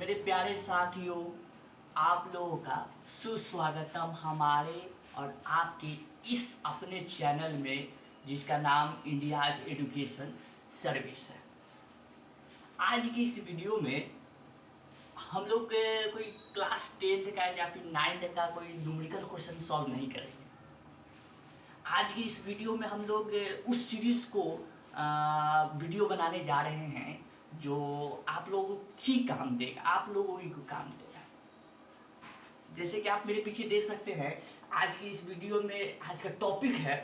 मेरे प्यारे साथियों, आप लोगों का सुस्वागतम हमारे और आपके इस अपने चैनल में जिसका नाम इंडियाज एजुकेशन सर्विस है। आज की इस वीडियो में हम लोग कोई क्लास 10th का या फिर 9th का कोई न्यूमेरिकल क्वेश्चन सॉल्व नहीं करेंगे। आज की इस वीडियो में हम लोग उस सीरीज़ को वीडियो बनाने जा रहे हैं जो आप लोगों ही काम देगा, आप लोगों ही को काम देगा। जैसे कि आप मेरे पीछे देख सकते हैं, आज की इस वीडियो में आज का टॉपिक है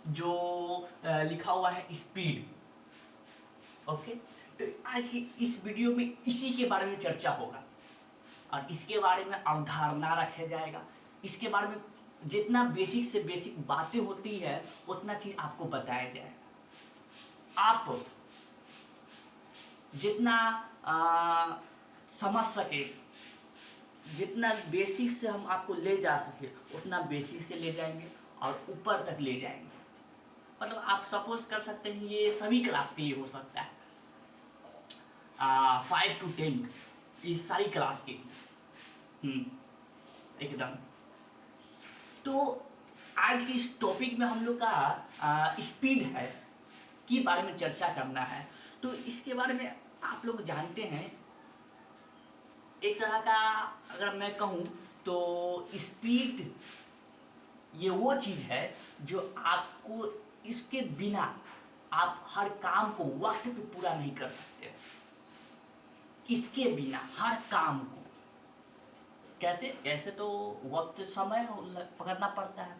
जो लिखा हुआ है स्पीड। ओके, तो आज की इस वीडियो में इसी के बारे में चर्चा होगा और इसके बारे में अवधारणा रखा जाएगा। इसके बारे में जितना बेसिक से बेसिक बातें होती है उतना चीज़ आपको बताया जाएगा। आप जितना समझ सके, जितना बेसिक से हम आपको ले जा सके उतना बेसिक से ले जाएंगे और ऊपर तक ले जाएंगे। मतलब आप सपोज कर सकते हैं ये सभी क्लास के लिए हो सकता है, 5 to 10 इस सारी क्लास के लिए एकदम। तो आज के इस टॉपिक में हम लोग का स्पीड है के बारे में चर्चा करना है। तो इसके बारे में आप लोग जानते हैं, एक तरह का अगर मैं कहूँ तो स्पीड ये वो चीज़ है जो आपको इसके बिना आप हर काम को वक्त पे पूरा नहीं कर सकते। इसके बिना हर काम को कैसे तो वक्त समय पकड़ना पड़ता है।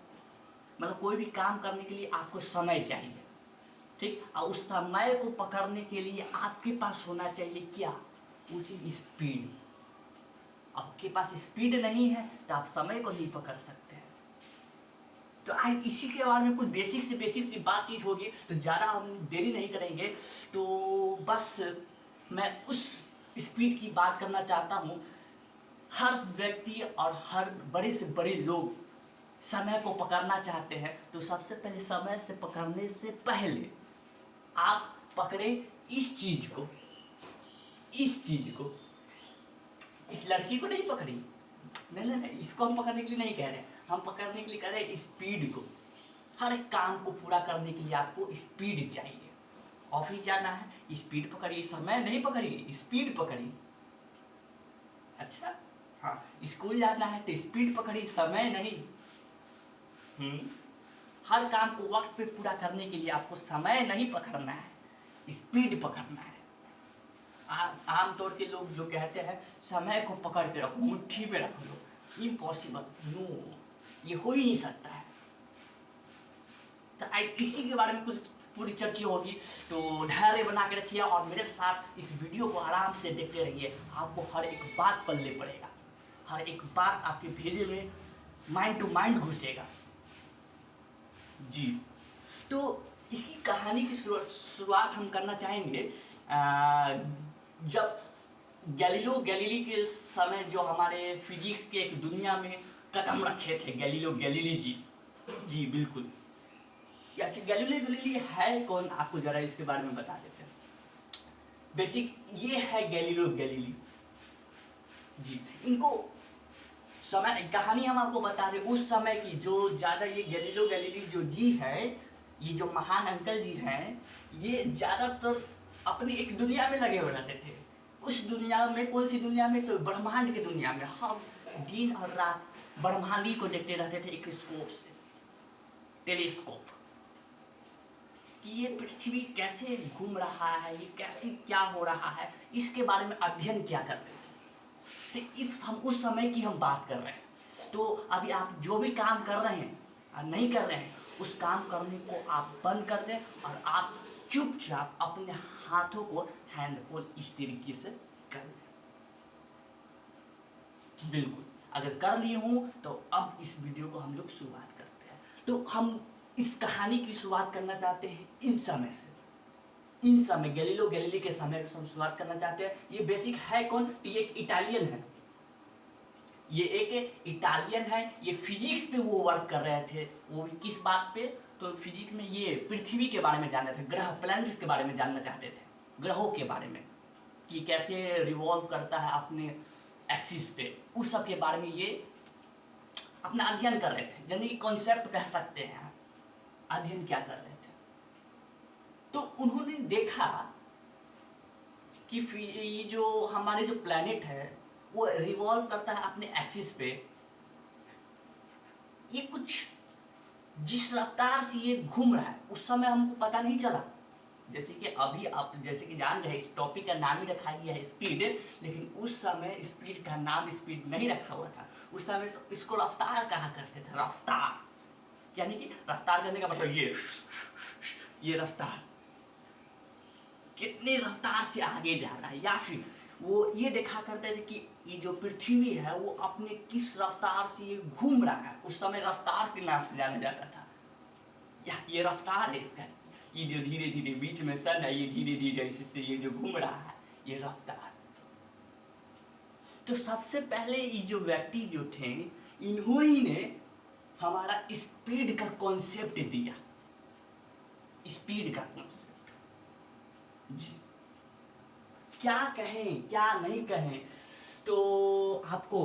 मतलब कोई भी काम करने के लिए आपको समय चाहिए, ठीक। और उस समय को पकड़ने के लिए आपके पास होना चाहिए क्या, वो चीज़ स्पीड। आपके पास स्पीड नहीं है तो आप समय को नहीं पकड़ सकते हैं। तो आज इसी के बारे में कुछ बेसिक से बेसिक सी बातचीत होगी, तो ज़्यादा हम देरी नहीं करेंगे। तो बस मैं उस स्पीड की बात करना चाहता हूँ। हर व्यक्ति और हर बड़े से बड़े लोग समय को पकड़ना चाहते हैं, तो सबसे पहले समय से पकड़ने से पहले आप पकड़े इस चीज़ को, इस लड़की को नहीं पकड़ी, नहीं, इसको हम पकड़ने के लिए नहीं कह रहे, हम पकड़ने के लिए कह रहे हैं स्पीड को। हर एक काम को पूरा करने के लिए आपको स्पीड चाहिए। ऑफिस जाना है, स्पीड पकड़िए, समय नहीं पकड़िए, स्पीड पकड़िए। अच्छा, हाँ, स्कूल जाना है तो स्पीड पकड़िए, समय नहीं। हर काम को वक्त पे पूरा करने के लिए आपको समय नहीं पकड़ना है, स्पीड पकड़ना है। आमतौर के लोग जो कहते हैं समय को पकड़ के रखो, मुट्ठी में रख लो, इम्पॉसिबल, नो, ये हो ही नहीं सकता है। तो इसी के बारे में कुछ पूरी चर्चा होगी। तो धैर्य बना के रखिए और मेरे साथ इस वीडियो को आराम से देखते रहिए। आपको हर एक बात पल्ले पड़ेगा, हर एक बात आपके भेजे में माइंड टू माइंड घुसेगा जी। तो इसकी कहानी की शुरुआत हम करना चाहेंगे जब गैलीलियो गैलीली के समय, जो हमारे फिजिक्स के एक दुनिया में कदम रखे थे गैलीलियो गैलीली जी बिल्कुल। अच्छा, गैलीलियो गैलीली है कौन, आपको जरा इसके बारे में बता देते हैं। बेसिक ये है गैलीलियो गैलीली जी। इनको समय कहानी हम आपको बता रहे उस समय की, जो ज़्यादा ये गैलीलियो गैलीली जो जी है, ये जो महान अंकल जी हैं, ये ज़्यादातर अपनी एक दुनिया में लगे हुए रहते थे। उस दुनिया में, कौन सी दुनिया में, तो ब्रह्मांड की दुनिया में। हम दिन और रात ब्रह्मांडी को देखते रहते थे एक स्कोप से, टेलीस्कोप, कि ये पृथ्वी कैसे घूम रहा है, ये कैसे क्या हो रहा है, इसके बारे में अध्ययन क्या करते थे। तो हम उस समय की हम बात कर रहे हैं। तो अभी आप जो भी काम कर रहे हैं नहीं कर रहे हैं, उस काम करने को आप बंद कर दें और आप चुपचाप अपने हाथों को हैंड को इस तरीके से कर लें। बिल्कुल, अगर कर लिए हूँ तो अब इस वीडियो को हम लोग शुरुआत करते हैं। तो हम इस कहानी की शुरुआत करना चाहते हैं इन समय से, इन समय गैलीलियो गैलीली के समय से हम शुरुआत करना चाहते हैं। ये बेसिक है कौन, तो ये एक इटालियन है, ये एक इटालियन है। ये फिजिक्स पे वो वर्क कर रहे थे। वो किस बात पे, तो फिजिक्स में ये पृथ्वी के बारे में जानना थे, ग्रह प्लैनेट्स के बारे में जानना चाहते थे, ग्रहों के बारे में। कि कैसे रिवॉल्व करता है अपने एक्सिस पे, उस सब के बारे में ये अपना अध्ययन कर रहे थे। यानी कि कॉन्सेप्ट कह सकते हैं, अध्ययन क्या कर रहे थे। तो उन्होंने देखा कि ये जो हमारे जो प्लैनेट है वो रिवॉल्व करता है अपने एक्सिस पे, ये कुछ जिस रफ्तार से ये घूम रहा है उस समय हमको पता नहीं चला। जैसे कि अभी आप जैसे कि जान रहे हैं इस टॉपिक का नाम ही रखा गया है स्पीड, लेकिन उस समय स्पीड का नाम स्पीड नहीं रखा हुआ था। उस समय इसको रफ्तार कहा करते थे, रफ्तार। यानी कि रफ्तार करने का मतलब ये रफ्तार कितनी रफ्तार से आगे जा रहा है, या फिर वो ये देखा करते थे कि ये जो पृथ्वी है वो अपने किस रफ्तार से ये घूम रहा है। उस समय रफ्तार के नाम से जाना जाता था, या ये रफ्तार है इसका, ये जो धीरे धीरे बीच में सन है, ये धीरे धीरे इससे ये जो घूम रहा है, ये रफ्तार। तो सबसे पहले ये जो व्यक्ति जो थे, इन्होंने ने हमारा स्पीड का कॉन्सेप्ट दिया, स्पीड का कॉन्सेप्ट। जी, क्या कहें क्या नहीं कहें, तो आपको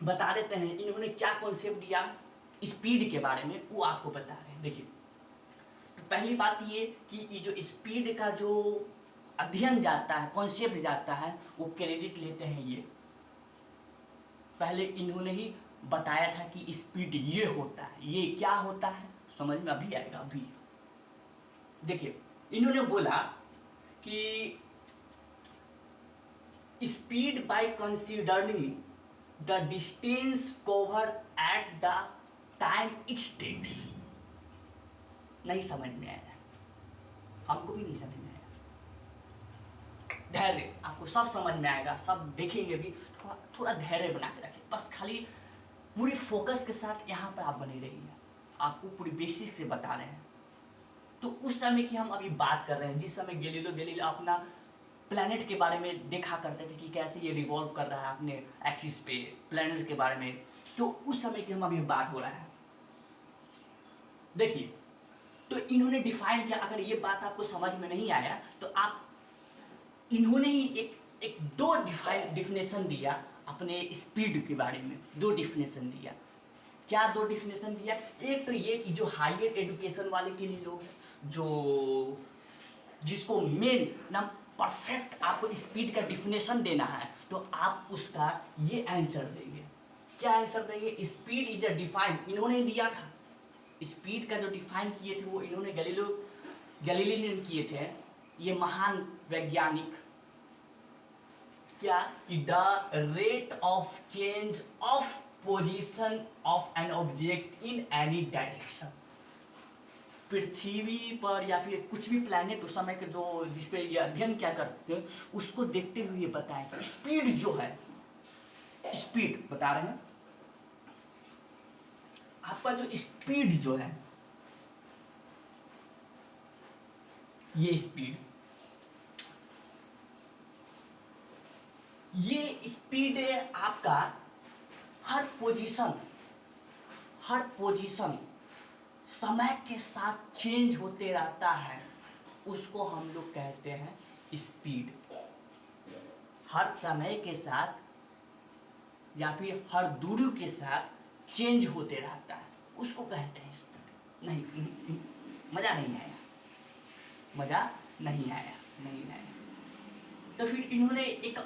बता देते हैं इन्होंने क्या कॉन्सेप्ट दिया स्पीड के बारे में, वो आपको बता रहे हैं। देखिए, तो पहली बात ये कि ये जो स्पीड का जो अध्ययन जाता है, कॉन्सेप्ट जाता है, वो क्रेडिट लेते हैं ये। पहले इन्होंने ही बताया था कि स्पीड ये होता है, ये क्या होता है, समझ में अभी आएगा। अभी देखिए, इन्होंने बोला कि speed by considering the distance cover at the time it takes. नहीं समझ में आया, हमको भी नहीं समझ में आया। धैर्य, आपको सब समझ में आएगा, सब देखेंगे भी। थोड़ा धैर्य बना के रखें, बस खाली पूरी फोकस के साथ यहाँ पर आप बने रहिए। आपको पूरी बेसिस से बता रहे हैं। तो उस समय की हम अभी बात कर रहे हैं, जिस समय गैलीलियो गैलीली अपना प्लैनेट के बारे में देखा करते थे कि कैसे ये रिवॉल्व कर रहा है अपने एक्सिस पे, प्लैनेट के बारे में। तो उस समय की हम अभी बात हो रहा है। देखिए, तो इन्होंने डिफाइन किया। अगर ये बात आपको समझ में नहीं आया तो आप, इन्होंने ही एक दो डिफिनेशन दिया अपने स्पीड के बारे में। दो डिफिनेशन दिया। क्या दो डिफिनेशन दिया? एक तो ये कि जो हायर एजुकेशन वाले के लिए लोग, जो जिसको मेन ना परफेक्ट आपको स्पीड का डिफिनेशन देना है, तो आप उसका ये आंसर देंगे। क्या आंसर देंगे? स्पीड इज अ डिफाइन, इन्होंने दिया था स्पीड का जो डिफाइन किए थे वो इन्होंने गैलीली ने किए थे, ये महान वैज्ञानिक। क्या कि the rate of change of position of an object in any direction. पृथ्वी पर या फिर कुछ भी प्लैनेट उस समय के जो जिसपे ये अध्ययन क्या करते हैं उसको देखते हुए ये बताएं कि स्पीड जो है, स्पीड बता रहे हैं आपका जो स्पीड जो है, ये स्पीड, ये स्पीड आपका हर पोजीशन समय के साथ चेंज होते रहता है, उसको हम लोग कहते हैं स्पीड। हर समय के साथ या फिर हर दूरी के साथ चेंज होते रहता है, उसको कहते हैं स्पीड। नहीं, मज़ा नहीं आया, मज़ा नहीं आया, नहीं आया। तो फिर इन्होंने एक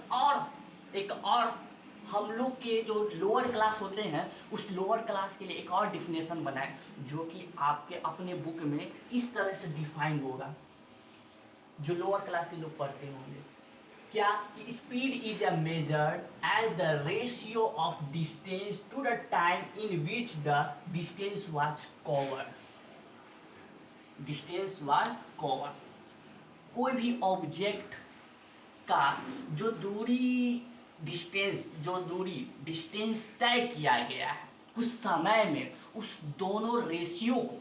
और हम लोग के जो लोअर क्लास होते हैं उस लोअर क्लास के लिए एक और डिफिनेशन बनाए, जो कि आपके अपने बुक में इस तरह से डिफाइन होगा, जो लोअर क्लास के लोग पढ़ते होंगे। क्या कि speed is a measured as the ratio of distance to the time in which the distance was covered. Distance was covered, कोई भी ऑब्जेक्ट का जो डिस्टेंस तय किया गया है कुछ समय में, उस दोनों रेशियो को,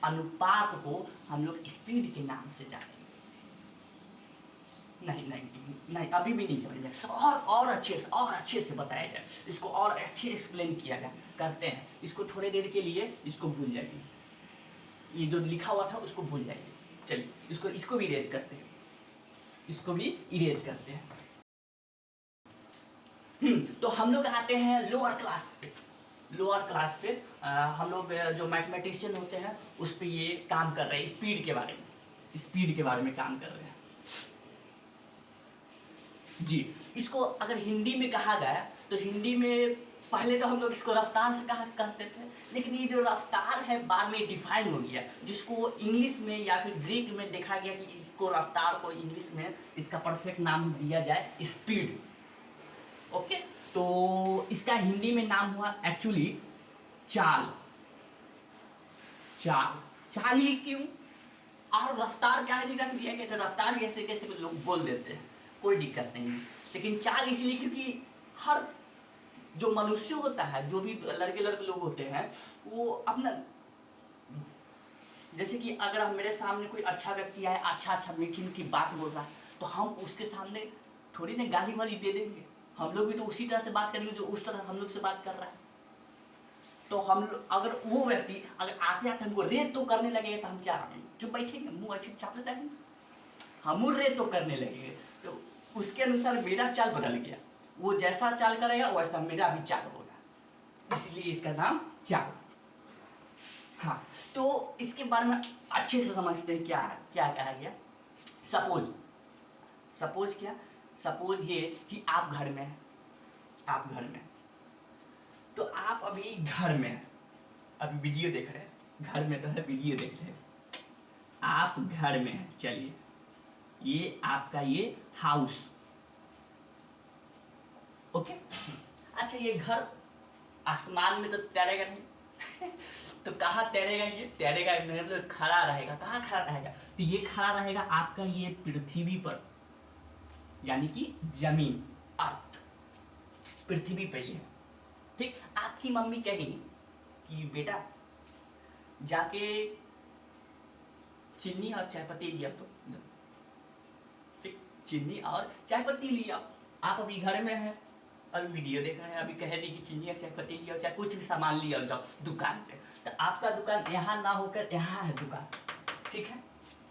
अनुपात को हम लोग स्पीड के नाम से जानेंगे। नहीं, अभी भी नहीं समझ में। और अच्छे से बताया जाए, इसको और अच्छे एक्सप्लेन किया जाए, करते हैं इसको। थोड़ी देर के लिए इसको भूल जाइए, ये जो लिखा हुआ था उसको भूल जाइए। चलिए इसको भी रेज करते हैं। इसको भी इरेज करते हैं। तो हम लोग आते हैं लोअर क्लास पे। लोअर क्लास पे हम लोग जो मैथमेटिशियन होते हैं उस पे ये काम कर रहे हैं, स्पीड के बारे में, स्पीड के बारे में काम कर रहे हैं जी। इसको अगर हिंदी में कहा जाए तो हिंदी में पहले तो हम लोग इसको रफ्तार से कहा करते थे, लेकिन ये जो रफ्तार है बाद में डिफाइन हो गया, जिसको इंग्लिश में या फिर ग्रीक में देखा गया कि इसको रफ्तार को इंग्लिश में इसका परफेक्ट नाम दिया जाए स्पीड। ओके, तो इसका हिंदी में नाम हुआ एक्चुअली चाल। चाल, चाल ही क्यों, और रफ्तार क्या है रख दिया गया, तो रफ्तार कैसे कैसे लोग बोल देते हैं, कोई दिक्कत नहीं है, लेकिन चाल इसलिए क्योंकि हर जो मनुष्य होता है, जो भी लड़के लड़के लोग होते हैं, वो अपना, जैसे कि अगर हम मेरे सामने कोई अच्छा व्यक्ति आए, अच्छा मीठी मीठी बात बोल रहा है, तो हम उसके सामने थोड़ी ना गाली वाली दे देंगे, हम लोग भी तो उसी तरह से बात करेंगे जो उस तरह हम लोग से बात कर रहा है। तो हम अगर वो व्यक्ति अगर आते आते हमको रेत तो करने लगेगा तो हम क्या जो बैठेंगे मुँह अच्छे चापले रहेंगे, हम रेत तो करने लगेंगे। तो उसके अनुसार मेरा चाल बदल गया, वो जैसा चाल करेगा वैसा मेरा भी चाल होगा, इसलिए इसका नाम चाल। हाँ, तो इसके बारे में अच्छे से समझते हैं क्या है, क्या कहा गया। सपोज, सपोज क्या, सपोज ये कि आप घर में हैं, आप घर में, तो आप अभी घर में हैं, अभी वीडियो देख रहे हैं, घर में तो है वीडियो देख रहे हैं, आप घर में हैं, चलिए ये आपका ये हाउस, ओके। अच्छा, ये घर आसमान में तो तैरेगा नहीं तो कहाँ तैरेगा, ये तैरेगा मतलब खड़ा रहेगा, कहाँ खड़ा रहेगा, तो ये खड़ा रहेगा आपका ये पृथ्वी पर, यानी कि जमीन, अर्थ, पृथ्वी पे ये, ठीक। आपकी मम्मी कहेगी कि बेटा जाके चीनी और चाय पत्ती लिया, तो ठीक, चीनी और चाय पत्ती लिया। आप अभी घर में हैं, अभी वीडियो देख रहे हैं, अभी कह दी कि चीनी या चाय पत्ती लिया, चाहे कुछ भी सामान लिया जाओ दुकान से, तो आपका दुकान यहाँ ना होकर यहाँ है दुकान, ठीक है,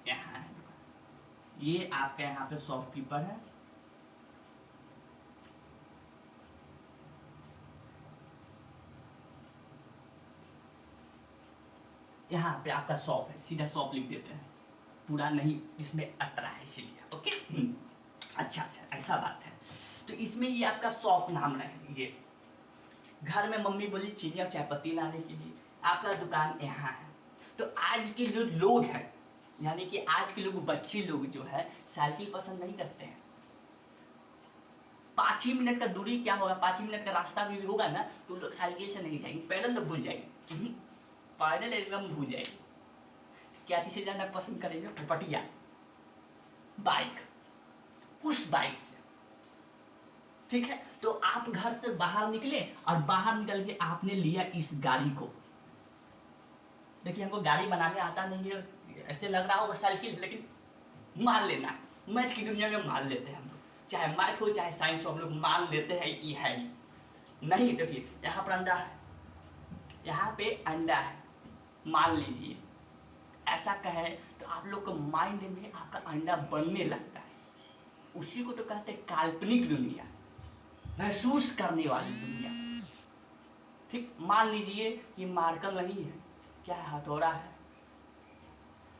यहाँ है दुकान, ये आपका यहाँ पे शॉपकीपर है, यहाँ पे आपका शॉप है, सीधा शॉप लिख देते हैं, पूरा नहीं इसमें अटरा है इसीलिए, ओके। अच्छा अच्छा, ऐसा बात है, तो इसमें ये आपका शॉप नाम है। ये घर में मम्मी बोली चीनी और चाय पत्ती लाने के लिए, आपका दुकान यहाँ है। तो आज के जो लोग हैं, यानी कि आज के लोग, बच्चे लोग जो है साइकिल पसंद नहीं करते हैं। 5 ही मिनट का दूरी क्या होगा, 5 ही मिनट का रास्ता भी होगा ना, तो लोग साइकिल से नहीं जाएंगे, पैदल तो भूल जाएंगे, पैदल एकदम भूल जाएंगे। क्या चीज़ से जाना पसंद करेंगे, फटफटिया, बाइक, उस बाइक से, ठीक है। तो आप घर से बाहर निकले और बाहर निकल के आपने लिया इस गाड़ी को, देखिए हमको गाड़ी बनाने आता नहीं है, ऐसे लग रहा होगा साइकिल, लेकिन मान लेना मैथ की दुनिया में मान लेते हैं हम लोग, चाहे मैथ हो चाहे साइंस हो, हम लोग मान लेते हैं कि है नहीं। देखिए यहाँ पर अंडा है, यहाँ पे अंडा है, मान लीजिए ऐसा कहे तो आप लोग को माइंड में आपका अंडा बनने लगता है, उसी को तो कहते हैं काल्पनिक दुनिया, महसूस करने वाली दुनिया, ठीक। मान लीजिए कि मार्कर नहीं है, क्या है, हथौड़ा है,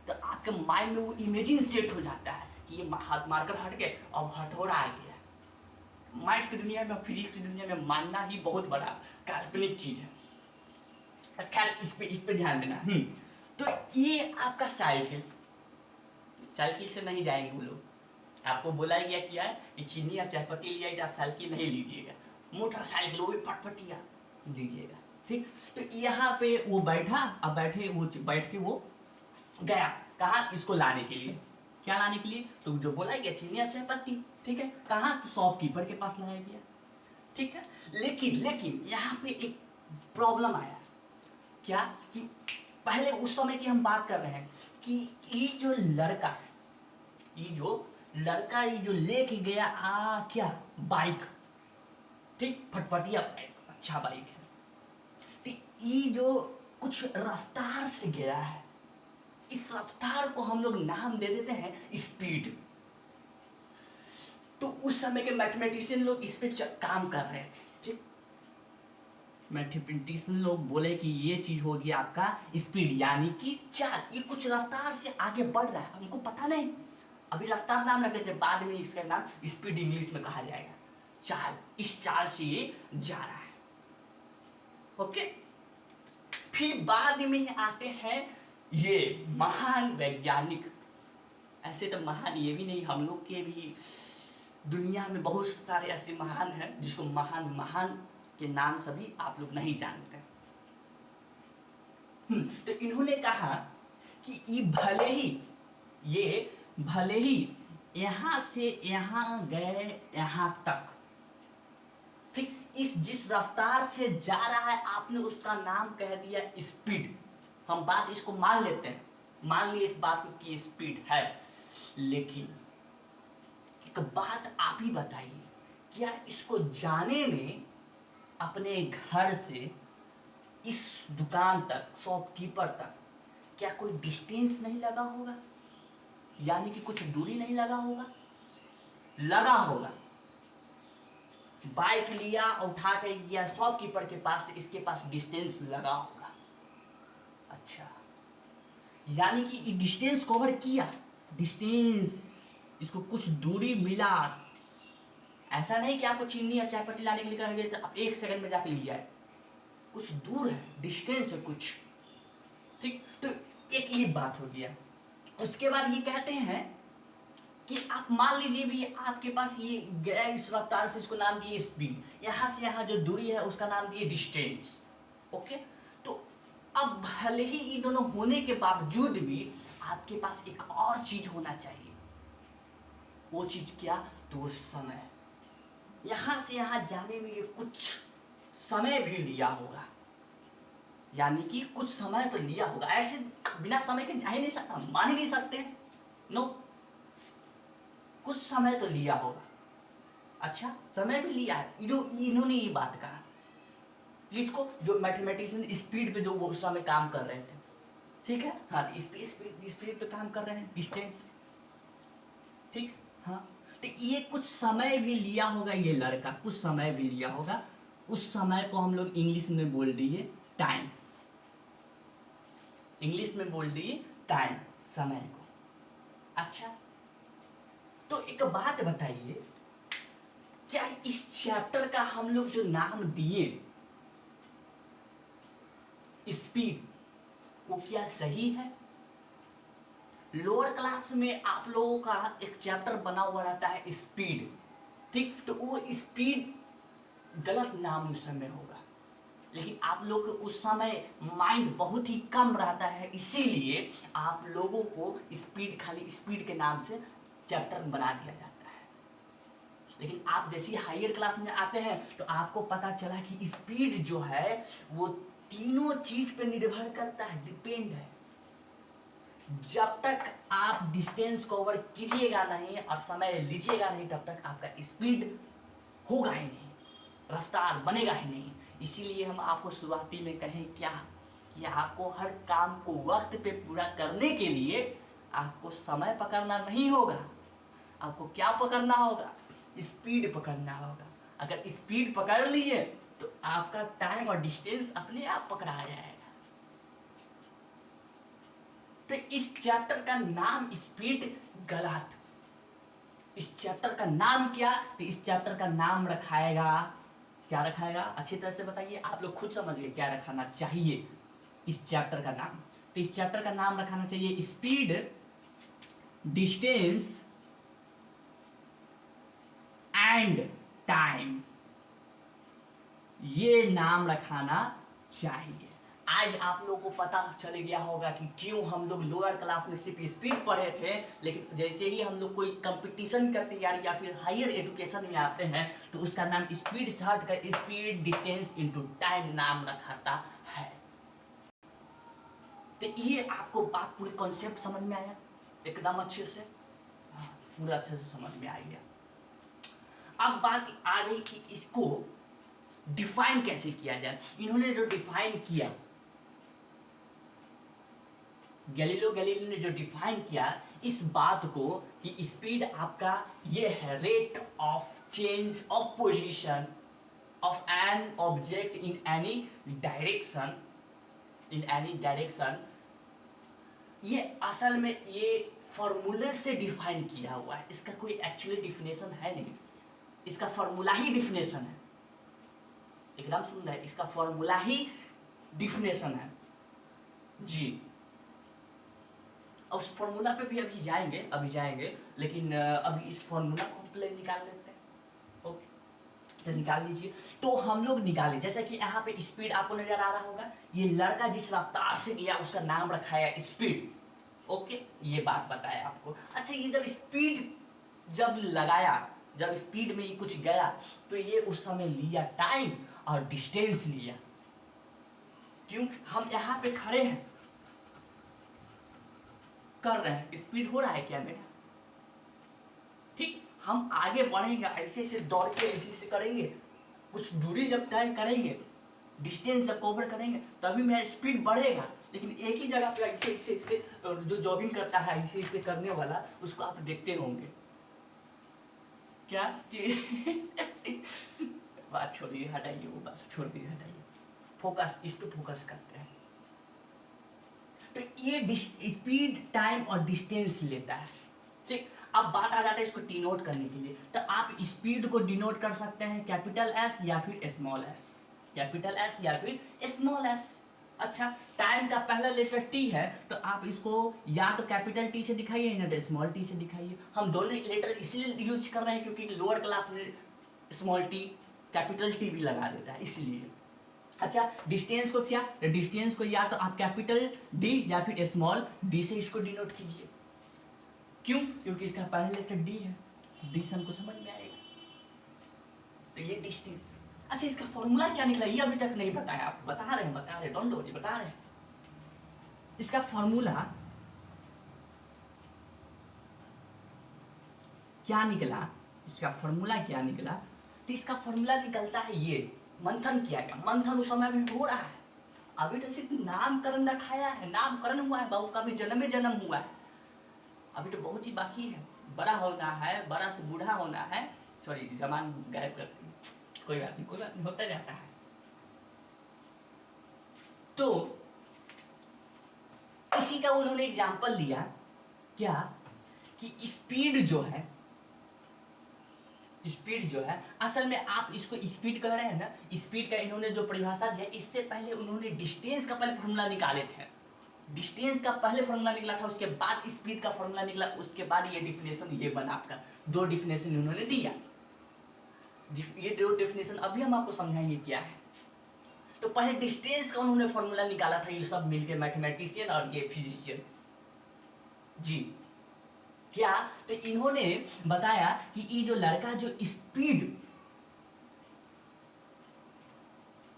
तो आपके माइंड में वो इमेजिन सेट हो जाता है कि ये हाथ मार्कर हट के अब हथौड़ा आ गया। मैथ की दुनिया में, फिजिक्स की दुनिया में मानना ही बहुत बड़ा काल्पनिक चीज है। खैर इस पे ध्यान देना। तो ये आपका साइकिल, साइकिल से नहीं जाएंगे वो लोग, आपको बोला गया क्या है कि चीनी या चाय पत्ती लिया तो आप साइकिल नहीं लीजिएगा, मोटरसाइकिल वो भी फटफटिया लीजिएगा, ठीक। तो यहाँ पे वो बैठा, अब बैठे वो बैठ के वो गया कहाँ, इसको लाने के लिए, क्या लाने के लिए, तो जो बोला गया चीनी या चाय पत्ती, ठीक है, कहाँ, तो शॉपकीपर के पास लाया गया, ठीक है। लेकिन यहाँ पे एक प्रॉब्लम आया, क्या कि पहले उस समय की हम बात कर रहे हैं कि ये जो लड़का ये जो लेके गया क्या, बाइक, ठीक, फटफटिया बाइक, अच्छा बाइक है, तो ये जो कुछ रफ्तार से गया है, इस रफ्तार को हम लोग नाम दे देते हैं स्पीड, तो उस समय के मैथमेटिशियन लोग इस पे काम कर रहे थे, ठीक। मैथमेटिशियन लोग बोले कि ये चीज होगी आपका स्पीड, यानी कि चाल, ये कुछ रफ्तार से आगे बढ़ रहा है, हमको पता नहीं, अभी रफ्तार नाम रख देते, बाद में इसका नाम स्पीड इंग्लिश में कहा जाएगा। चाल, इस चाल से ये जा रहा है, ओके। फिर बाद में आते हैं ये महान वैज्ञानिक। ऐसे तो महान ये भी नहीं, हम लोग के भी दुनिया में बहुत सारे ऐसे महान हैं जिसको महान महान के नाम सभी आप लोग नहीं जानते। तो इन्होंने कहा कि ये भले ही यहां से यहां गए यहां तक, ठीक, इस जिस रफ्तार से जा रहा है आपने उसका नाम कह दिया स्पीड। हम बात इसको मान लेते हैं, मान लिए इस बात को कि स्पीड है, लेकिन एक बात आप ही बताइए, क्या इसको जाने में अपने घर से इस दुकान तक, शॉपकीपर तक, क्या कोई डिस्टेंस नहीं लगा होगा? यानी कि कुछ दूरी नहीं लगा होगा? लगा होगा। बाइक लिया, उठा के गया शॉपकीपर के पास, तो इसके पास डिस्टेंस लगा होगा। अच्छा, यानी कि डिस्टेंस कवर किया, डिस्टेंस, इसको कुछ दूरी मिला। ऐसा नहीं कि आपको चीनी या चाय पत्ती लाने के लिए कहा गया तो आप 1 सेकंड में जाके लिया है, कुछ दूर है, डिस्टेंस है कुछ, ठीक। तो एक ये बात हो गया। उसके बाद ये कहते हैं कि आप मान लीजिए भी आपके पास ये गया इस रफ्तार से, इसको नाम दिए स्पीड, यहाँ से यहाँ जो दूरी है उसका नाम दिए डिस्टेंस, ओके। तो अब भले ही ये दोनों होने के बावजूद भी आपके पास एक और चीज होना चाहिए। वो चीज क्या? तो समय। यहाँ से यहाँ जाने में ये कुछ समय भी लिया होगा, यानी कि कुछ समय तो लिया होगा। ऐसे बिना समय के जा ही नहीं सकता, मान ही नहीं सकते, नो, कुछ समय तो लिया होगा। अच्छा, समय भी लिया है, इन्होंने ये बात कहा। इसको जो मैथमेटिशियन स्पीड पे जो वो उस समय काम कर रहे थे, ठीक है, हाँ, स्पीड पे काम कर रहे हैं, डिस्टेंस, ठीक, हाँ। तो ये कुछ समय भी लिया होगा, ये लड़का कुछ समय भी लिया होगा। उस समय को हम लोग इंग्लिश में बोल दिए टाइम, इंग्लिश में बोल दिए टाइम, समय को। अच्छा, तो एक बात बताइए, क्या इस चैप्टर का हम लोग जो नाम दिए स्पीड, वो क्या सही है? लोअर क्लास में आप लोगों का एक चैप्टर बना हुआ रहता है स्पीड, ठीक। तो वो स्पीड गलत नाम उस समय होगा, लेकिन आप लोग उस समय माइंड बहुत ही कम रहता है, इसीलिए आप लोगों को स्पीड, खाली स्पीड के नाम से चैप्टर बना दिया जाता है। लेकिन आप जैसे हायर क्लास में आते हैं तो आपको पता चला कि स्पीड जो है वो तीनों चीज पे निर्भर करता है, डिपेंड है। जब तक आप डिस्टेंस कवर कीजिएगा नहीं और समय लीजिएगा नहीं, तब तक आपका स्पीड होगा ही नहीं, रफ्तार बनेगा ही नहीं। इसीलिए हम आपको शुरुआती में कहें क्या, कि आपको हर काम को वक्त पे पूरा करने के लिए आपको समय पकड़ना नहीं होगा, आपको क्या पकड़ना होगा? स्पीड पकड़ना होगा। अगर स्पीड पकड़ लिए तो आपका टाइम और डिस्टेंस अपने आप पकड़ा जाएगा। तो इस चैप्टर का नाम स्पीड गलत। इस चैप्टर का नाम क्या? तो इस चैप्टर का नाम रखाएगा, क्या रखाएगा? अच्छी तरह से बताइए, आप लोग खुद समझिए क्या रखाना चाहिए इस चैप्टर का नाम। तो इस चैप्टर का नाम रखाना चाहिए स्पीड, डिस्टेंस एंड टाइम, ये नाम रखाना चाहिए। आज आप लोगों को पता चल गया होगा कि क्यों हम लोग लोअर क्लास में सिर्फ स्पीड पढ़े थे, लेकिन जैसे ही हम लोग कोई कंपटीशन का तैयारी या फिर हायर एजुकेशन में आते हैं तो उसका नाम स्पीड से हट कर स्पीड, डिस्टेंस इनटू टाइम नाम रखाता है। तो ये आपको बात पूरी कॉन्सेप्ट समझ में आया एकदम अच्छे से? हाँ, पूरा अच्छे से समझ में आ गया। अब बात आ गई कि इसको डिफाइन कैसे किया जाए। इन्होंने जो डिफाइन किया, गैलीलियो गैलीली ने जो डिफाइन किया इस बात को कि स्पीड आपका ये है rate of change of position of an object in any direction, ये असल में ये फॉर्मूले से डिफाइन किया हुआ है, इसका कोई एक्चुअली डिफिनेशन है नहीं, इसका फॉर्मूला ही डिफिनेशन है, एकदम सुन रहे हैं, इसका फॉर्मूला ही डिफिनेशन है जी। और उस फॉर्मूला पे भी अभी जाएंगे, लेकिन अभी इस फॉर्मूला को हम पहले निकाल लेते हैं। ओके, तो निकाल लीजिए। तो हम लोग निकाले, जैसे कि यहाँ पे स्पीड आपको नजर आ रहा होगा, ये लड़का जिस रफ्तार से गया उसका नाम रखा है स्पीड। ओके, ये बात बताया आपको। अच्छा, ये जब स्पीड में ये कुछ गया तो ये उस समय लिया टाइम और डिस्टेंस लिया। क्यों? हम यहाँ पे खड़े हैं, कर रहे हैं, स्पीड हो रहा है क्या मेरा? ठीक, हम आगे बढ़ेंगे, ऐसे दौड़ के ऐसे करेंगे, कुछ दूरी जब तय करेंगे, डिस्टेंस जब कवर करेंगे, तभी मेरा स्पीड बढ़ेगा। लेकिन एक ही जगह पे ऐसे जो जॉगिंग करता है ऐसे करने वाला, उसको आप देखते होंगे क्या कि बात छोड़िए, हटाइए वो बात, छोड़ दिए, हटाइए, फोकस इस पे फोकस करते हैं। तो ये स्पीड, टाइम और डिस्टेंस लेता है। ठीक, अब बात आ जाता है इसको डिनोट करने के लिए। तो आप स्पीड को डिनोट कर सकते हैं कैपिटल एस या फिर स्मॉल एस, कैपिटल एस या फिर स्मॉल एस। अच्छा, टाइम का पहला लेटर टी है तो आप इसको या तो कैपिटल टी से दिखाइए या तो स्मॉल टी से दिखाइए। हम दोनों लेटर इसलिए यूज कर रहे हैं क्योंकि लोअर क्लास में स्मॉल टी कैपिटल टी भी लगा देता है, इसलिए। अच्छा, डिस्टेंस को क्या, डिस्टेंस को या तो आप कैपिटल डी या फिर स्मॉल डी से इसको डिनोट कीजिए। क्यों? क्योंकि इसका पहला लेटर डी है, डी से हमको समझ में आएगा। तो ये डिस्टेंस। अच्छा, इसका फॉर्मूला क्या निकला ये अभी तक नहीं बताया, आप बता रहे डोंट वरी, बता रहे हैं। इसका फॉर्मूला क्या निकला, इसका फॉर्मूला क्या निकला? तो इसका फॉर्मूला निकलता है ये, मंथन किया गया, मंथन उस समय भी हो रहा है, अभी तो सिर्फ नामकरण रखाया है, नामकरण हुआ है, बाबू का भी जन्म हुआ है, अभी तो बहुत ही बाकी है, बड़ा होना है, बड़ा से बूढ़ा होना है। सॉरी, जबान गायब करती है, कोई बात नहीं, होता रहता है। तो इसी का उन्होंने एग्जाम्पल लिया क्या कि स्पीड जो है असल में आप इसको स्पीड कह रहे हैं ना, स्पीड का इन्होंने जो परिभाषा दिया, इससे पहले उन्होंने डिस्टेंस का पहले फॉर्मूला निकाले थे, डिस्टेंस का पहले फॉर्मूला निकला था, उसके बाद स्पीड का फॉर्मूला निकला, उसके बाद ये डिफिनेशन ये बना आपका, दो डिफिनेशन उन्होंने दिया। ये दो डिफिनेशन अभी हम आपको समझाएंगे क्या है। तो पहले डिस्टेंस का उन्होंने फॉर्मूला निकाला था, ये सब मिलके मैथमेटिशियन और ये फिजिशियन जी। क्या? तो इन्होंने बताया कि ये जो लड़का जो स्पीड,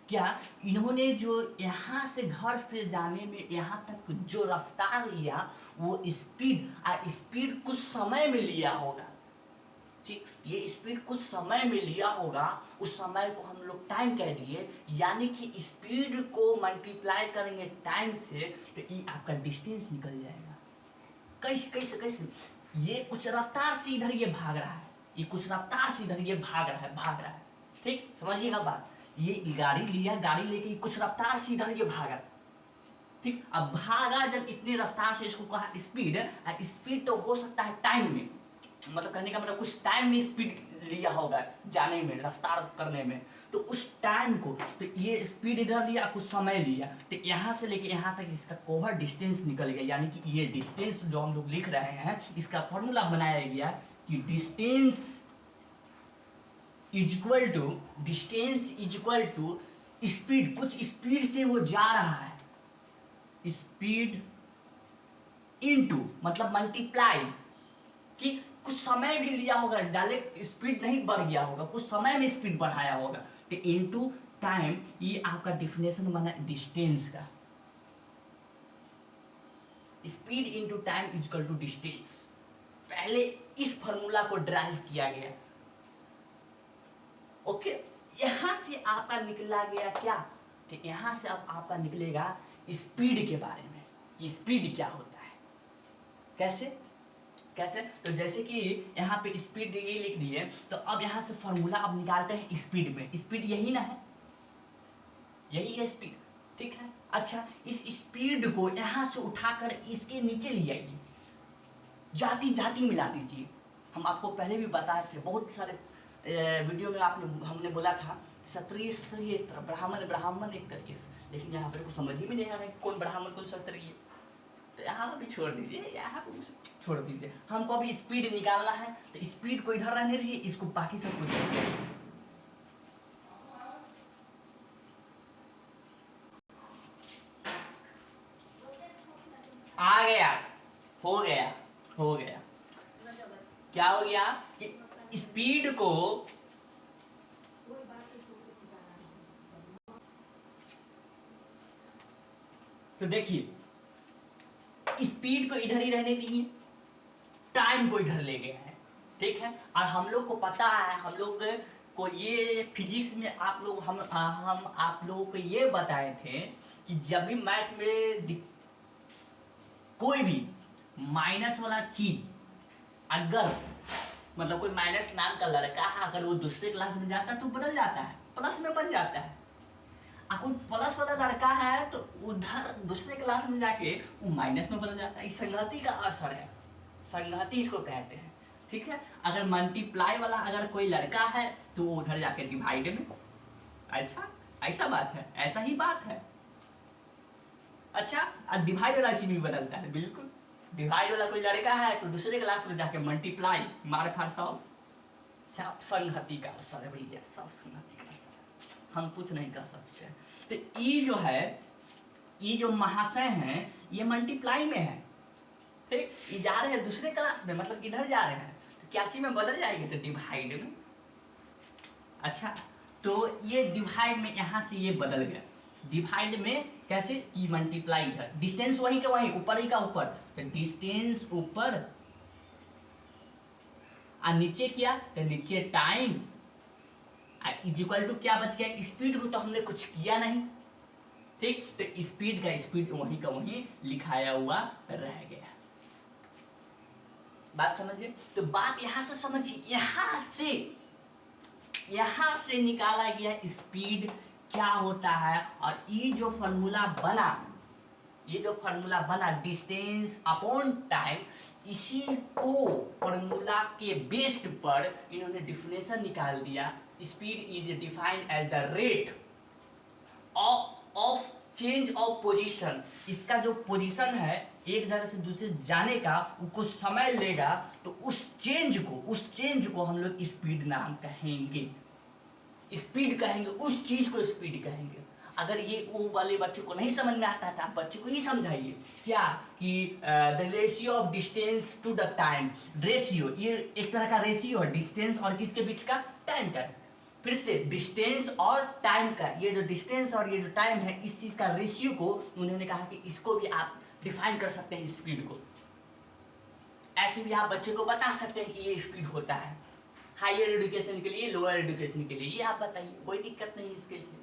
क्या इन्होंने जो यहाँ से घर से जाने में यहाँ तक जो रफ्तार लिया वो स्पीड कुछ समय में लिया होगा। ठीक, ये स्पीड कुछ समय में लिया होगा, उस समय को हम लोग टाइम कह दिए, यानी कि स्पीड को मल्टीप्लाई करेंगे टाइम से तो ये आपका डिस्टेंस निकल जाएगा। कैसे ये कुछ रफ्तार से इधर ये भाग रहा है, ये कुछ रफ्तार से इधर ये भाग रहा है। ठीक, समझिएगा बात, ये गाड़ी लिया, गाड़ी लेके कुछ रफ्तार से इधर ये भागा। ठीक, अब भागा जब इतनी रफ्तार से, इसको कहा स्पीड तो हो सकता है टाइम में, मतलब कहने का मतलब कुछ टाइम में स्पीड लिया होगा जाने में, रफ्तार करने में, तो उस टाइम को, तो ये स्पीड इधर लिया, कुछ समय लिया, तो यहाँ से लेके यहाँ तक इसका कवर डिस्टेंस निकल गया, यानी कि ये डिस्टेंस जो हम लोग लिख रहे हैं इसका फॉर्मूला बनाया गया कि distance is equal to speed, कुछ स्पीड से वो जा रहा है, स्पीड इनटू मतलब मल्टीप्लाई, कि कुछ समय भी लिया होगा, डायरेक्ट स्पीड नहीं बढ़ गया होगा, कुछ समय में स्पीड बढ़ाया होगा, तो इनटू टाइम, ये आपका डिफिनेशन बना डिस्टेंस का, speed into time is equal to distance. पहले इस फॉर्मूला को ड्राइव किया गया। ओके, यहां से आपका निकला गया क्या, तो यहां से अब आपका निकलेगा स्पीड के बारे में। कि स्पीड क्या होता है। कैसे कैसे तो जैसे कि यहाँ पे स्पीड ये लिख दिए, तो अब यहाँ से फॉर्मूला अब निकालते हैं स्पीड में। स्पीड यही ना है, यही है स्पीड, ठीक है। अच्छा, इस स्पीड को यहाँ से उठाकर इसके नीचे ले आइए, जाती जाती मिला दीजिए। हम आपको पहले भी बताए थे, बहुत सारे वीडियो में हमने बोला था क्षत्रिय स्तरीय एक तरफ, ब्राह्मण ब्राह्मण एक तरफ, लेकिन यहाँ पर कुछ समझ ही में नहीं आ रहा है कौन ब्राह्मण कौन क्षत्रिय। तो यहाँ भी छोड़ दीजिए, यहाँ को छोड़ दीजिए। हमको अभी स्पीड निकालना है, तो स्पीड को इधर रहने दीजिए, इसको बाकी सब कुछ आ गया, हो गया, हो गया। क्या हो गया कि स्पीड को तो देखिए स्पीड को इधर ही रहने दीजिए, टाइम को इधर ले गया है, ठीक है। और हम लोग को पता है, हम लोग को ये फिजिक्स में हम आप लोगों को ये बताए थे कि जब भी मैथ में कोई भी माइनस वाला चीज, अगर मतलब कोई माइनस नाम का लड़का है, अगर वो दूसरे क्लास में जाता है तो बदल जाता है, प्लस में बन जाता है। कोई प्लस वाला लड़का है तो उधर दूसरे क्लास में जाके वो माइनस में बदल जाता है। इस संगति का असर है, संगति इसको कहते हैं, ठीक है। अगर मल्टीप्लाई वाला अगर कोई लड़का है तो वो उधर जाके डिवाइड में। अच्छा, ऐसा बात है, ऐसा ही बात है। अच्छा, और डिवाइड वाला चीज भी बदलता है, बिल्कुल। डिवाइड वाला कोई लड़का है तो दूसरे क्लास में जाके मल्टीप्लाई, मार फाड़ सब संगति का असर है भैया, सब संगति का असर है, हम कुछ नहीं कर सकते। तो ये जो है, ये जो महाशय हैं ये मल्टीप्लाई में है, ठीक। ये जा रहे हैं दूसरे क्लास में, मतलब इधर जा रहे हैं, तो क्या चीज में बदल जाएगी, तो डिवाइड में। अच्छा, तो ये डिवाइड में यहाँ से ये बदल गया, डिवाइड में कैसे कि मल्टीप्लाई इधर, डिस्टेंस वही का वही, ऊपर ही का ऊपर, तो डिस्टेंस ऊपर और नीचे क्या, तो नीचे टाइम इज इक्वल टू क्या बच गया, स्पीड को तो हमने कुछ किया नहीं, ठीक। तो स्पीड का स्पीड वही का वही लिखाया हुआ रह गया। बात समझिए, तो बात यहां से समझिए, यहां से निकाला गया स्पीड क्या होता है। और ये जो फॉर्मूला बना, डिस्टेंस अपॉन टाइम, इसी को फॉर्मूला के बेस्ड पर इन्होंने डिफिनेशन निकाल दिया। Speed is defined as the rate of change of position. इसका जो पोजीशन है एक जगह से दूसरे जाने का, वो कुछ समय लेगा, तो उस चेंज को हम लोग स्पीड नाम कहेंगे, स्पीड कहेंगे, उस चीज को स्पीड कहेंगे। अगर ये वो वाले बच्चों को नहीं समझ में आता था, आप बच्चों को ही समझाइए क्या कि the ratio of distance to the time. Ratio ये एक तरह का रेशियो है, डिस्टेंस और किसके बीच का, टाइम का। फिर से डिस्टेंस और टाइम का, ये जो डिस्टेंस और ये जो टाइम है, इस चीज का रेशियो को उन्होंने कहा कि इसको भी आप डिफाइन कर सकते हैं स्पीड को। ऐसे भी आप बच्चे को बता सकते हैं कि ये स्पीड होता है, हायर एजुकेशन के लिए, लोअर एजुकेशन के लिए, ये आप बताइए, कोई दिक्कत नहीं इसके लिए।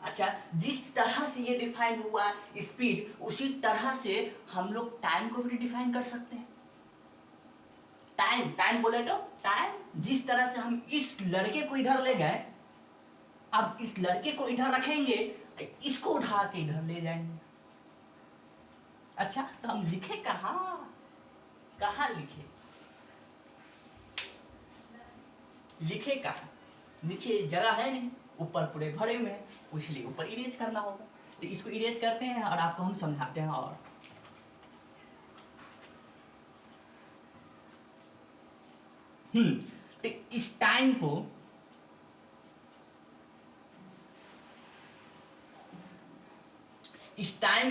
अच्छा, जिस तरह से ये डिफाइन हुआ स्पीड, उसी तरह से हम लोग टाइम को भी डिफाइन कर सकते हैं। टाइम बोले तो टाइम, जिस तरह से हम इस लड़के को इधर ले गए, अब इस लड़के को इधर रखेंगे, इसको उठा के इधर ले जाएंगे। अच्छा, तो हम लिखे कहाँ लिखे कहाँ, नीचे जगह है नहीं, ऊपर पूरे भरे हुए हैं, इसलिए ऊपर इरेज करना होगा। तो इसको इरेज करते हैं और आपको हम समझाते हैं। और तो इस टाइम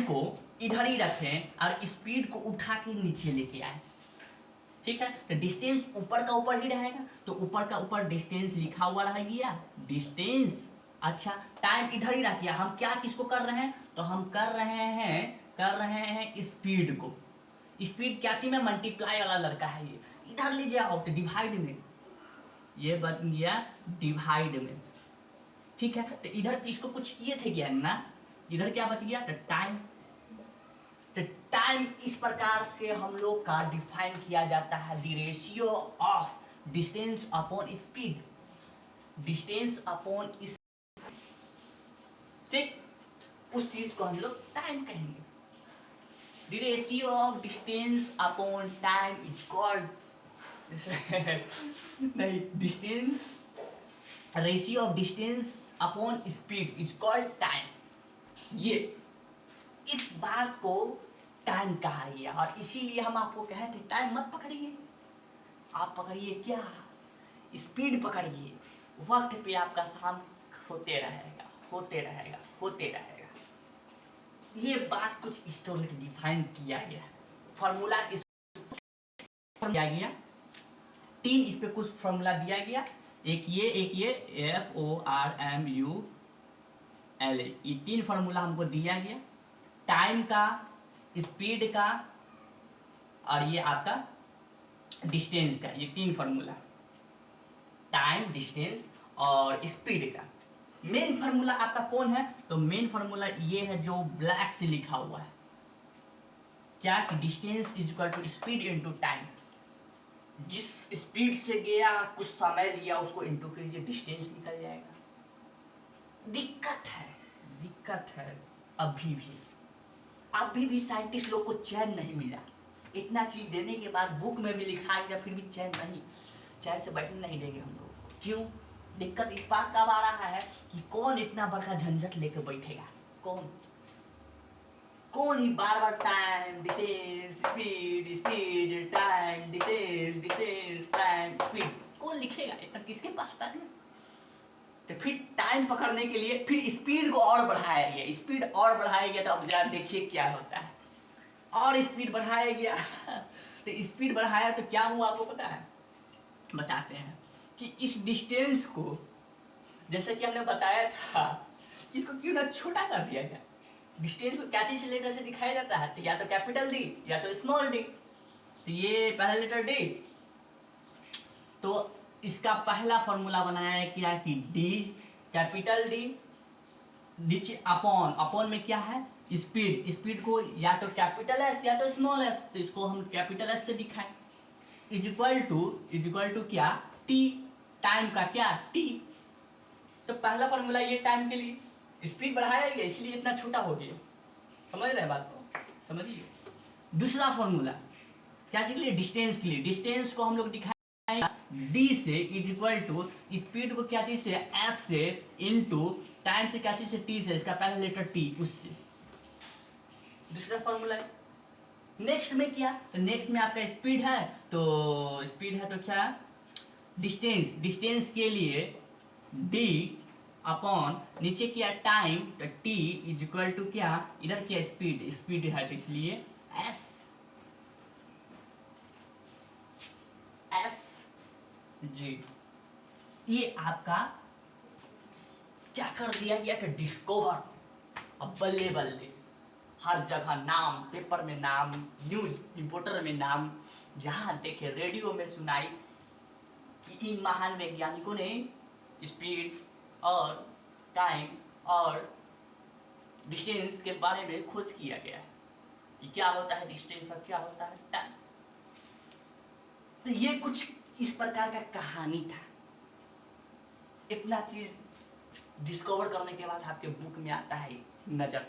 को इधर ही रखें और स्पीड को उठा के नीचे लेके आए, ठीक है। तो डिस्टेंस ऊपर का ऊपर ही रहेगा, तो ऊपर का ऊपर डिस्टेंस लिखा हुआ रह गया, डिस्टेंस। अच्छा, टाइम इधर ही रख दिया। हम क्या किसको कर रहे हैं, तो हम कर रहे हैं स्पीड को। स्पीड क्या चीज में, मल्टीप्लाई वाला लड़का है, ये इधर ले जाओ तो डिवाइड में, ये बन गया डिवाइड में, ठीक है। तो इधर इसको कुछ किए थे ज्ञान ना, इधर क्या बच गया, तो टाइम। तो टाइम इस प्रकार से हम लोग का डिफाइन किया जाता है, the ratio of distance upon speed, distance upon, ठीक, उस चीज को हम लोग टाइम कहेंगे। The ratio of distance upon time is called नहीं, distance, ratio of distance upon speed is called time. ये इस बात को टाइम कहा गया, और इसीलिए हम आपको कहे थे टाइम मत पकड़िए, आप पकड़िए क्या, स्पीड पकड़िए, वक्त पे आपका शाम होते रहेगा, होते रहेगा, होते रहेगा। ये बात कुछ हिस्टोरिक डिफाइन किया गया, फॉर्मूला इस दिया गया, तीन इस पे कुछ फॉर्मूला दिया गया, एक ये FORMULA, ये तीन फॉर्मूला हमको दिया गया, टाइम का, स्पीड का, और ये आपका डिस्टेंस का, ये तीन फॉर्मूला, टाइम, डिस्टेंस और स्पीड का। मेन फार्मूला आपका कौन है, तो मेन फार्मूला ये है जो ब्लैक से लिखा हुआ है, क्या कि distance is equal to speed into time. जिस स्पीड से गया, कुछ समय लिया, उसको इनटू कीजिए, डिस्टेंस निकल जाएगा। दिक्कत है अभी भी साइंटिस्ट लोग को चैन नहीं मिला, इतना चीज देने के बाद बुक में भी लिखा गया, फिर भी चैन से बैठने नहीं देंगे हम लोग को। क्यों? दिक्कत इस बात का आ रहा है कि कौन इतना बड़ा झंझट लेकर बैठेगा, कौन ही बार time, distance, speed, time, distance, time, speed, कौन लिखेगा इतना, किसके पास टाइम है? तो फिर टाइम पकड़ने के लिए फिर स्पीड को और बढ़ाया गया, तो अब जरा देखिए क्या होता है, और स्पीड बढ़ाया गया तो स्पीड बढ़ाया तो क्या हुआ आपको पता है? बताते हैं कि इस डिस्टेंस को, जैसे कि हमने बताया था कि इसको क्यों ना छोटा कर दिया गया। डिस्टेंस को क्या चीज से लेटर से दिखाया जाता है, तो या तो कैपिटल डी या तो स्मॉल डी। तो ये पहला लेटर डी, तो इसका पहला फॉर्मूला बनाया है क्या कि डी, कैपिटल डी, नीचे अपॉन में क्या है, स्पीड को या तो कैपिटल एस या तो स्मॉल एस, तो इसको हम कैपिटल एस से दिखाएं, इज इक्वल टू क्या, टी, टाइम का क्या, टी। तो पहला फॉर्मूला ये टाइम के लिए, स्पीड बढ़ाया गया इसलिए इतना छोटा हो गया, समझ रहे बात को, समझिए। दूसरा फॉर्मूला क्या के लिए, डिस्टेंस के लिए, डिस्टेंस को हम लोग दिखाएंगे डी से, इज इक्वल टू स्पीड को क्या चीज से, एस से, इनटू टाइम से क्या चीज से, टी से, इसका पहला लेटर टी, उससे। दूसरा फॉर्मूला है। नेक्स्ट में क्या, तो नेक्स्ट में आपका स्पीड है, तो क्या, डिस्टेंस के लिए डी अपॉन नीचे क्या टाइम, तो टी इज इक्वल टू क्या, इधर क्या स्पीड है, तो इसलिए एस जी। ये आपका क्या कर दिया गया कि डिस्कवर, अब बल्ले बल्ले हर जगह नाम, पेपर में नाम, न्यूज रिपोर्टर में नाम, जहां देखे रेडियो में सुनाई कि इन महान वैज्ञानिकों ने स्पीड और टाइम और डिस्टेंस के बारे में खोज किया गया है कि क्या होता है डिस्टेंस और क्या होता है टाइम। तो ये कुछ इस प्रकार का कहानी था। इतना चीज डिस्कवर करने के बाद आपके बुक में आता है नजर,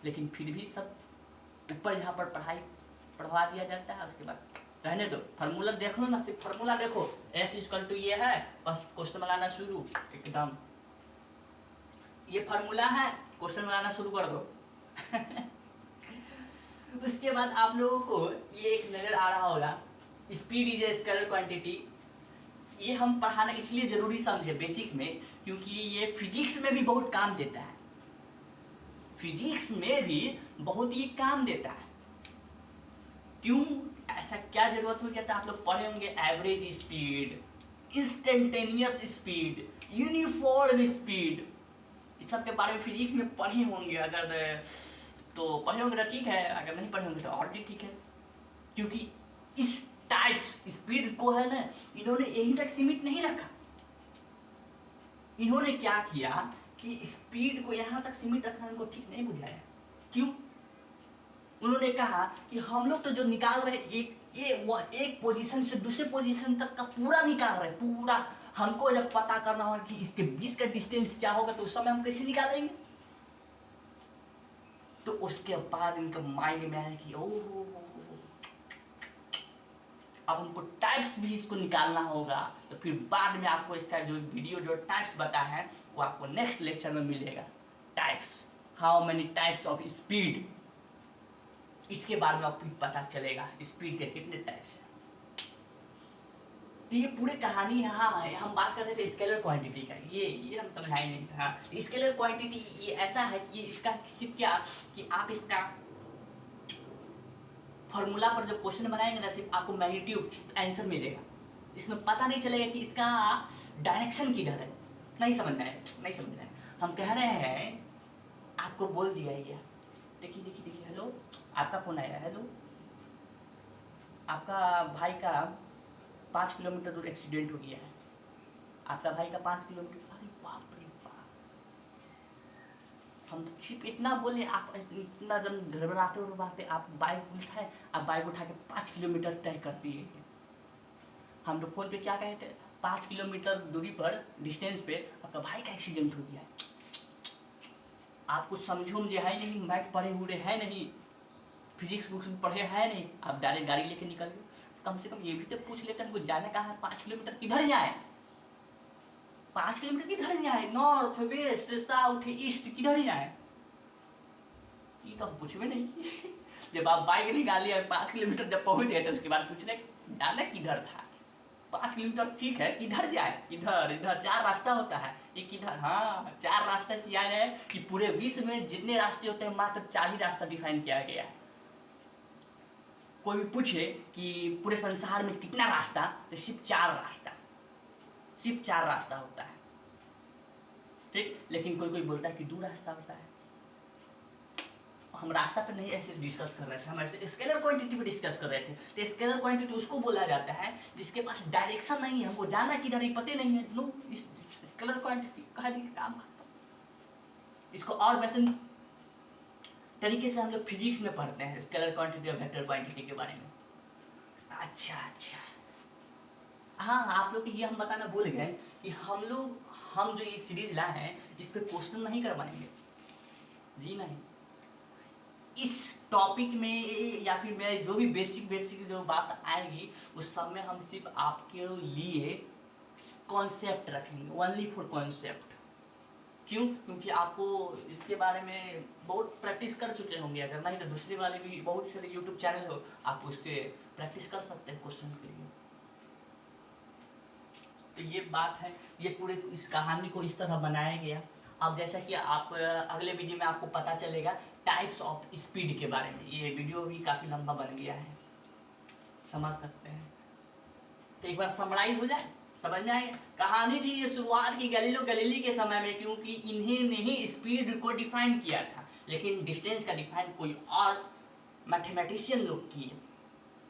लेकिन फिर भी सब ऊपर यहाँ पर पढ़वा दिया जाता है, उसके बाद रहने दो। फार्मूला देख लो ना, सिर्फ फार्मूला देखो, एस इक्वल टू ये है, बस क्वेश्चन बनाना शुरू एकदम, ये फार्मूला है, क्वेश्चन बनाना शुरू कर दो उसके बाद आप लोगों को ये एक नजर आ रहा होगा, speed is a scalar quantity. ये हम पढ़ाना इसलिए जरूरी समझे बेसिक में, क्योंकि ये फिजिक्स में भी बहुत काम देता है, फिजिक्स में भी बहुत ही काम देता है। क्यों ऐसा क्या जरूरत हो गया था? आप लोग पढ़े होंगे average speed, instantaneous speed, uniform speed, इस सब के बारे में फिजिक्स में पढ़े होंगे। अगर तो पढ़े होंगे तो ठीक है, अगर नहीं पढ़े होंगे तो और भी ठीक है, क्योंकि इस टाइप्स स्पीड को है ना, इन्होंने यहीं तक सीमित नहीं रखा। इन्होंने क्या किया कि स्पीड को यहाँ तक सीमित रखना इनको ठीक नहीं बुझाया। क्यों? उन्होंने कहा कि हम लोग तो जो निकाल रहे एक पोजीशन से दूसरे पोजीशन तक का पूरा निकाल रहे, पूरा। हमको जब पता करना होगा कि इसके बीच का डिस्टेंस क्या होगा तो उस समय हम कैसे निकालेंगे? तो उसके बाद इनके माइंड में आया कि ओह, अब हमको टाइप्स भी इसको निकालना होगा। तो फिर बाद में आपको इसका जो वीडियो जो टाइप्स बता है वो आपको नेक्स्ट लेक्चर में मिलेगा। Types, how many types of speed, इसके बारे में आपको पता चलेगा स्पीड के कितने टाइप्स हैं। तो ये पूरी कहानी यहाँ है। हम बात कर रहे थे स्केलर क्वांटिटी का, ये हम समझाए नहीं था। स्केलर क्वांटिटी ये ऐसा है कि इसका सिर्फ क्या कि आप इसका फॉर्मूला पर जब क्वेश्चन बनाएंगे ना, सिर्फ आपको मैग्नीट्यूड आंसर मिलेगा, इसमें पता नहीं चलेगा कि इसका डायरेक्शन किधर है। नहीं समझना है, नहीं समझना है। हम कह रहे हैं, आपको बोल दिया गया, देखिए देखिए देखिए, हेलो, आपका फोन आया, हेलो, आपका भाई का 5 किलोमीटर दूर एक्सीडेंट हो गया है। आपका भाई का 5 किलोमीटर, अरे बाप रे बाप। हम सिर्फ इतना बोले, आप इतना जब घबराते हो बात, आप बाइक उठाए, आप बाइक उठा के 5 किलोमीटर तय करती है। हम लोग फोन पे क्या कहे थे, 5 किलोमीटर दूरी पर डिस्टेंस पे आपका भाई का एक्सीडेंट हो गया है। आप कुछ समझो मुझे है नहीं, मैथ पढ़े हुए है नहीं, फिजिक्स बुक्स में पढ़े है नहीं, आप डायरेक्ट गाड़ी लेके निकल गए। कम से कम ये भी तो पूछ लेते हैं, हमको जाने कहाँ है, 5 किलोमीटर किधर जाए, 5 किलोमीटर किधर जाए, नॉर्थ वेस्ट साउथ ईस्ट किधर जाए, ये तो हम पूछ भी नहीं किए। जब आप बाइक निकालिए 5 किलोमीटर जब पहुंच गए तो उसके बाद पूछने जाना किधर था। 5 किलोमीटर ठीक है, किधर जाए, इधर इधर 4 रास्ता होता है, एक इधर, हाँ 4 रास्ते से याद है कि पूरे विश्व में जितने रास्ते होते हैं मात्र 4 ही रास्ता डिफाइन किया गया है। कोई भी पूछे कि पूरे संसार में कितना रास्ता, तो सिर्फ 4 रास्ता, सिर्फ 4 रास्ता होता है, ठीक। लेकिन कोई कोई बोलता है कि 2 रास्ता होता है। हम रास्ता पर नहीं ऐसे डिस्कस कर रहे थे, हम ऐसे स्केलर क्वांटिटी पे डिस्कस कर रहे थे। तो स्केलर क्वांटिटी उसको बोला जाता है जिसके पास डायरेक्शन नहीं है, हमको जाना किधर ही पता नहीं है, नो स्केलर क्वांटिटी कहा काम खत्म। इसको और बेहतर तरीके से हम लोग फिजिक्स में पढ़ते हैं स्केलर क्वांटिटी और वेक्टर क्वांटिटी के बारे में। अच्छा अच्छा, हाँ, आप लोग ये हम बताना भूल गए कि हम जो ये सीरीज लाए हैं इस पे क्वेश्चन नहीं करवाएंगे जी, नहीं। इस टॉपिक में या फिर मेरे जो भी बेसिक जो बात आएगी उस सब में हम सिर्फ आपके लिए कॉन्सेप्ट रखेंगे, ओनली फॉर कॉन्सेप्ट। क्यों? क्योंकि आपको इसके बारे में बहुत प्रैक्टिस कर चुके होंगे, अगर नहीं तो दूसरे वाले भी बहुत सारे यूट्यूब चैनल हो, आप उससे प्रैक्टिस कर सकते हैं क्वेश्चन के लिए। तो ये बात है, ये पूरे इस कहानी को इस तरह बनाया गया। अब जैसा कि आप अगले वीडियो में आपको पता चलेगा टाइप्स ऑफ स्पीड के बारे में। ये वीडियो भी काफ़ी लंबा बन गया है, समझ सकते हैं। तो एक बार समराइज हो जाए, समझ में आएगा। कहानी थी ये शुरुआत की गैलीलियो गैलीली के समय में, क्योंकि इन्हीं ने ही स्पीड को डिफाइन किया था, लेकिन डिस्टेंस का डिफाइन कोई और मैथमेटिशियन लोग किए।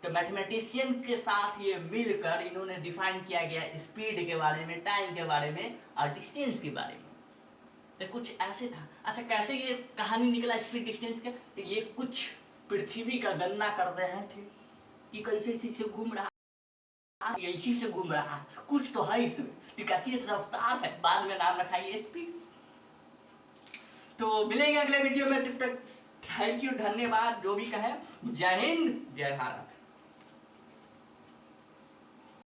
तो मैथमेटिशियन के साथ ये मिलकर इन्होंने डिफाइन किया गया स्पीड के बारे में, टाइम के बारे में और डिस्टेंस के बारे में। तो कुछ ऐसे था। अच्छा, कैसे ये कहानी निकला स्पीड डिस्टेंस के? तो ये कुछ पृथ्वी का गणना कर रहे थे कि कैसे इसी से घूम रहा, ये इसी से घूम रहा, कुछ तो है इसमें, रफ्तार है, बाद में नाम रखा ये स्पीड। तो मिलेंगे अगले वीडियो में, तब तक थैंक यू, धन्यवाद, जो भी कहे। जय हिंद, जय भारत।